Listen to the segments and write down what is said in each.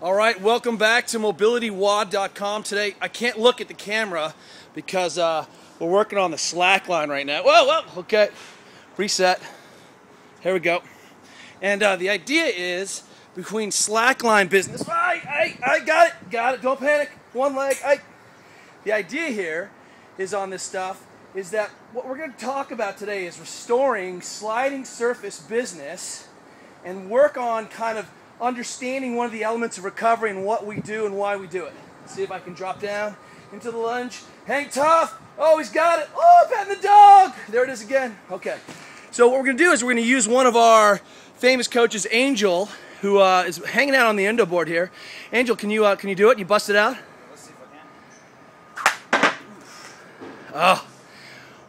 All right, welcome back to MobilityWOD.com. Today, I can't look at the camera because we're working on the slack line right now. Whoa, okay. Reset. Here we go. And the idea is between slackline business. I got it. Don't panic. One leg. The idea here is on this stuff is that what we're going to talk about today is restoring sliding surface business and work on kind of understanding one of the elements of recovery and what we do and why we do it. Let's see if I can drop down into the lunge. Hang tough. Oh, he's got it. Oh, patting the dog. There it is again. Okay. So what we're going to do is we're going to use one of our famous coaches, Angel, who is hanging out on the endo board here. Angel, can you do it? You bust it out? Let's see if I can. Oh.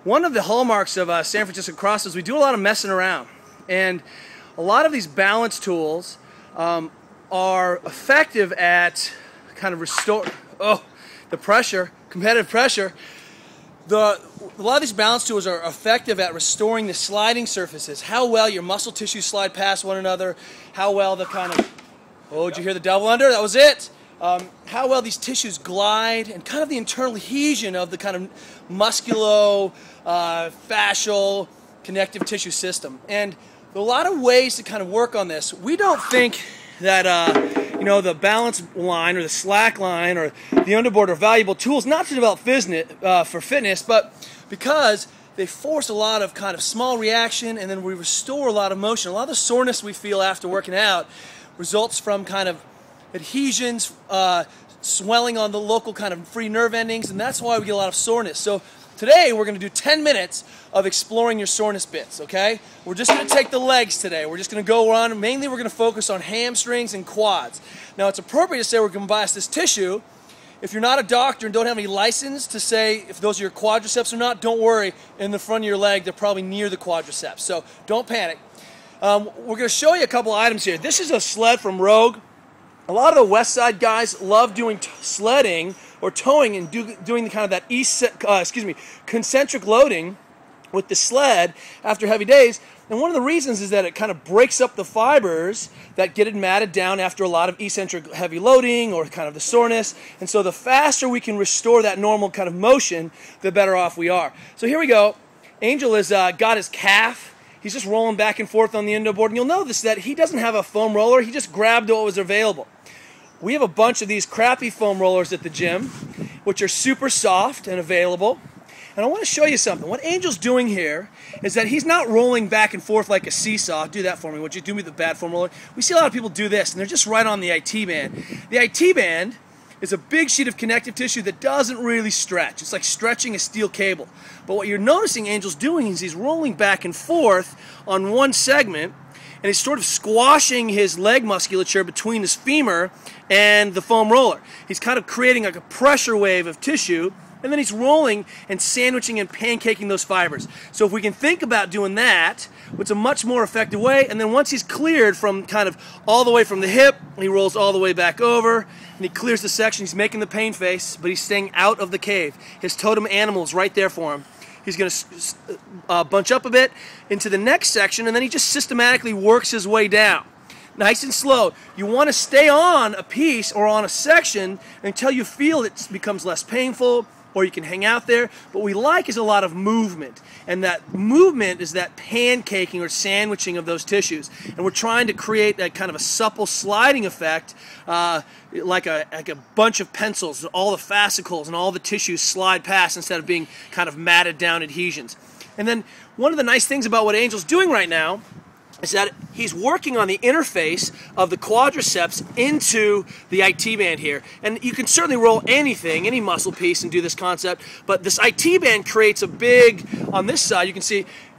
One of the hallmarks of San Francisco CrossFit is we do a lot of messing around. And a lot of these balance tools are effective at kind of the pressure, competitive pressure. A lot of these balance tools are effective at restoring the sliding surfaces, how well your muscle tissues slide past one another, how well the kind of, oh, did you hear the double under? That was it. How well these tissues glide and kind of the internal adhesion of the kind of musculo, fascial, connective tissue system. And there are a lot of ways to kind of work on this. We don't think that the balance line or the slack line or the underboard are valuable tools, not to develop for fitness, but because they force a lot of kind of small reaction and then we restore a lot of motion. A lot of the soreness we feel after working out results from kind of adhesions, swelling on the local kind of free nerve endings, and that's why we get a lot of soreness. So today we're going to do 10 minutes of exploring your soreness bits, okay? We're just going to take the legs today. We're just going to go on. Mainly we're going to focus on hamstrings and quads. Now it's appropriate to say we're going to bias this tissue. If you're not a doctor and don't have any license to say if those are your quadriceps or not, don't worry. In the front of your leg, they're probably near the quadriceps. So don't panic. We're going to show you a couple items here. This is a sled from Rogue. A lot of the West Side guys love doing sledding or towing and doing the kind of that concentric loading with the sled after heavy days. And one of the reasons is that it kind of breaks up the fibers that get it matted down after a lot of eccentric heavy loading or kind of the soreness. And so the faster we can restore that normal kind of motion, the better off we are. So here we go. Angel has got his calf. He's just rolling back and forth on the endo board. And you'll notice that he doesn't have a foam roller. He just grabbed what was available. We have a bunch of these crappy foam rollers at the gym, which are super soft and available. And I want to show you something. What Angel's doing here is that he's not rolling back and forth like a seesaw. Do that for me. Would you do me the bad foam roller? We see a lot of people do this, and they're just right on the IT band. The IT band is a big sheet of connective tissue that doesn't really stretch. It's like stretching a steel cable. But what you're noticing Angel's doing is he's rolling back and forth on one segment, and he's sort of squashing his leg musculature between his femur and the foam roller. He's kind of creating like a pressure wave of tissue, and then he's rolling and sandwiching and pancaking those fibers. So if we can think about doing that, it's a much more effective way. And then once he's cleared from kind of all the way from the hip, he rolls all the way back over, and he clears the section. He's making the pain face, but he's staying out of the cave. His totem animal is right there for him. He's going to bunch up a bit into the next section, and then he just systematically works his way down. Nice and slow. You want to stay on a piece or on a section until you feel it becomes less painful, or you can hang out there. What we like is a lot of movement, and that movement is that pancaking or sandwiching of those tissues. And we're trying to create that kind of a supple sliding effect, like a bunch of pencils. All the fascicles and all the tissues slide past instead of being kind of matted down adhesions. And then one of the nice things about what Angel's doing right now is that he's working on the interface of the quadriceps into the IT band here. And you can certainly roll anything, any muscle piece, and do this concept, but this IT band creates a big, on this side, you can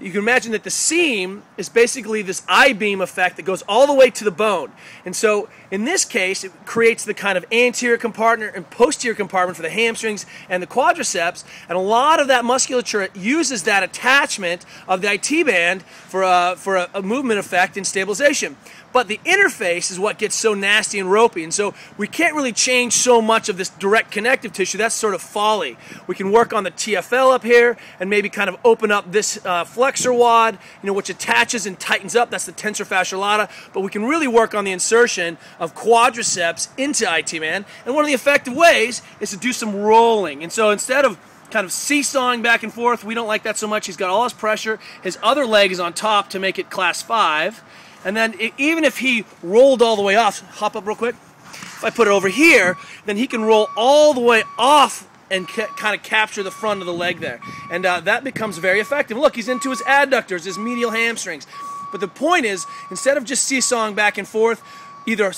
imagine that the seam is basically this I-beam effect that goes all the way to the bone. And so in this case, it creates the kind of anterior compartment and posterior compartment for the hamstrings and the quadriceps, and a lot of that musculature uses that attachment of the IT band for a movement effect and stabilization. but the interface is what gets so nasty and ropey, and so we can't really change so much of this direct connective tissue. That's sort of folly. We can work on the TFL up here and maybe kind of open up this flexor wad, which attaches and tightens up. That's the tensor fascia lata, but we can really work on the insertion of quadriceps into IT Man, and one of the effective ways is to do some rolling. And so instead of kind of seesawing back and forth, we don't like that so much. He's got all his pressure. His other leg is on top to make it class 5. And then even if he rolled all the way off, hop up real quick. If I put it over here, then he can roll all the way off and kind of capture the front of the leg there. And that becomes very effective. Look, he's into his adductors, his medial hamstrings. But the point is, instead of just seesawing back and forth, either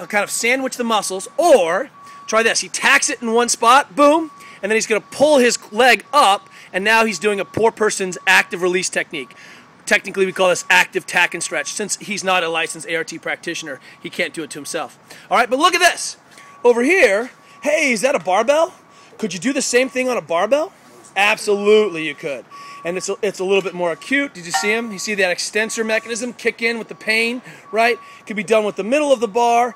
kind of sandwich the muscles, or try this. He tacks it in one spot, boom, and then he's going to pull his leg up, and now he's doing a poor person's active release technique. Technically, we call this active tack and stretch. Since he's not a licensed ART practitioner, he can't do it to himself. All right, but look at this. Over here, hey, is that a barbell? Could you do the same thing on a barbell? Absolutely, you could. And it's a little bit more acute. Did you see him? You see that extensor mechanism kick in with the pain, right? Could be done with the middle of the bar.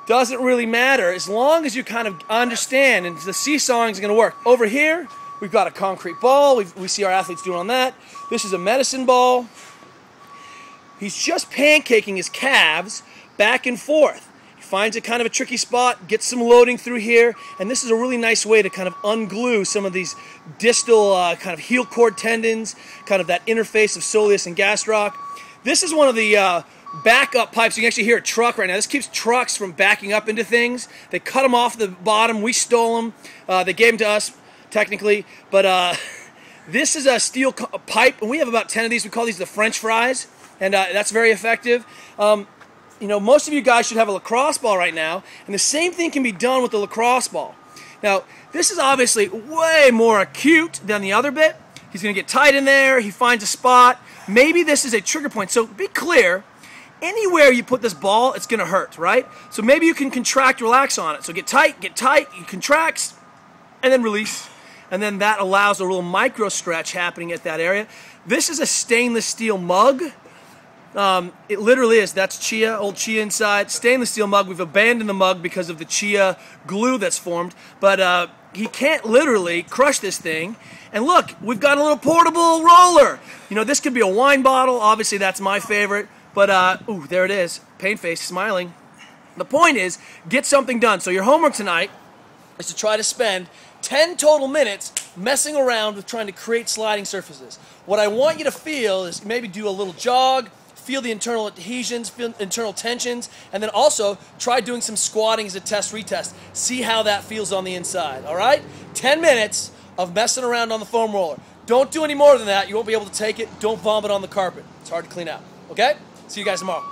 Doesn't really matter as long as you kind of understand, and the seesawing is going to work. Over here, we've got a concrete ball. We see our athletes doing on that. This is a medicine ball. He's just pancaking his calves back and forth. He finds a kind of a tricky spot, gets some loading through here, and this is a really nice way to kind of unglue some of these distal kind of heel cord tendons, kind of that interface of soleus and gastroc. This is one of the backup pipes. You can actually hear a truck right now. This keeps trucks from backing up into things. They cut them off the bottom. We stole them. They gave them to us, technically, but this is a steel pipe, and we have about 10 of these. We call these the French fries, and that's very effective. Most of you guys should have a lacrosse ball right now, and the same thing can be done with the lacrosse ball. Now, this is obviously way more acute than the other bit. He's going to get tight in there. He finds a spot. Maybe this is a trigger point. So be clear. Anywhere you put this ball, it's going to hurt, right? So maybe you can contract, relax on it. So get tight, you contract, and then release. And then that allows a real micro stretch happening at that area. This is a stainless steel mug. It literally is. That's chia, old chia inside. Stainless steel mug. We've abandoned the mug because of the chia glue that's formed. But he can't literally crush this thing. And look, we've got a little portable roller. This could be a wine bottle. Obviously, that's my favorite. But, ooh, there it is. Pain face, smiling. The point is, get something done. So your homework tonight is to try to spend 10 total minutes messing around with trying to create sliding surfaces. What I want you to feel is maybe do a little jog, feel the internal adhesions, feel internal tensions, and then also try doing some squatting as a test-retest. See how that feels on the inside, all right? 10 minutes of messing around on the foam roller. Don't do any more than that. You won't be able to take it. Don't vomit on the carpet. It's hard to clean out, okay? See you guys tomorrow.